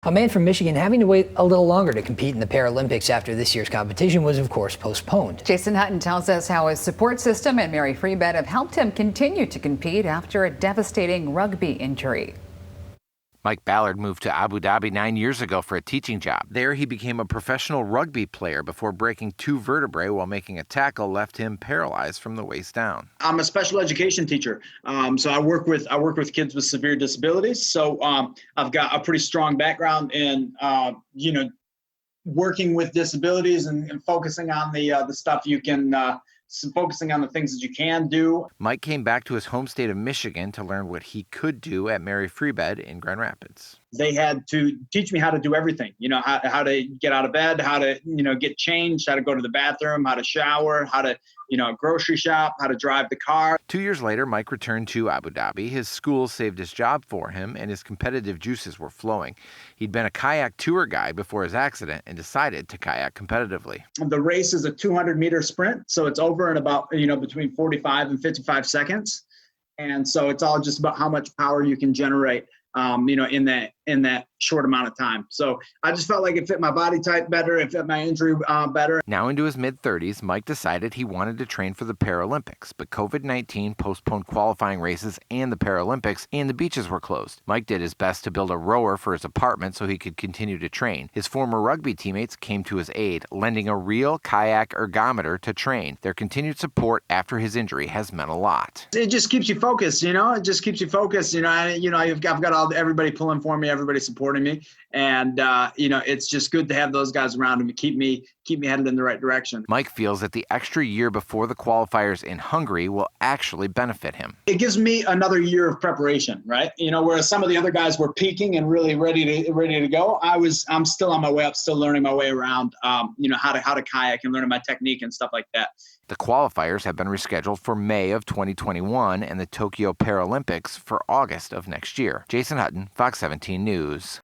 A man from Michigan having to wait a little longer to compete in the Paralympics after this year's competition was, of course, postponed. Jason Hutton tells us how his support system and Mary Free Bed have helped him continue to compete after a devastating rugby injury. Mike Ballard moved to Abu Dhabi 9 years ago for a teaching job. There, he became a professional rugby player before breaking 2 vertebrae while making a tackle left him paralyzed from the waist down. I'm a special education teacher, so I work with kids with severe disabilities. So I've got a pretty strong background in working with disabilities and focusing on the stuff you can. Focusing on the things that you can do. Mike came back to his home state of Michigan to learn what he could do at Mary Free Bed in Grand Rapids. They had to teach me how to do everything, how to get out of bed, how to, get changed, how to go to the bathroom, how to shower, how to, grocery shop, how to drive the car. 2 years later, Mike returned to Abu Dhabi. His school saved his job for him, and his competitive juices were flowing. He'd been a kayak tour guide before his accident and decided to kayak competitively. The race is a 200-meter sprint, so it's over in about, between 45 and 55 seconds. And so it's all just about how much power you can generate, in that short amount of time. So I just felt like it fit my body type better, it fit my injury better. Now into his mid-30s, Mike decided he wanted to train for the Paralympics, but COVID-19 postponed qualifying races and the Paralympics, and the beaches were closed. Mike did his best to build a rower for his apartment so he could continue to train. His former rugby teammates came to his aid, lending a real kayak ergometer to train. Their continued support after his injury has meant a lot. It just keeps you focused, it just keeps you focused. I've got everybody pulling for me, everybody supporting me, and it's just good to have those guys around to keep me headed in the right direction. Mike feels that the extra year before the qualifiers in Hungary will actually benefit him. It gives me another year of preparation, right? Whereas some of the other guys were peaking and really ready to go. I'm still on my way up, still learning my way around, how to kayak and learning my technique and stuff like that. The qualifiers have been rescheduled for May of 2021 and the Tokyo Paralympics for August of next year. Jason Hutton, Fox 17 News.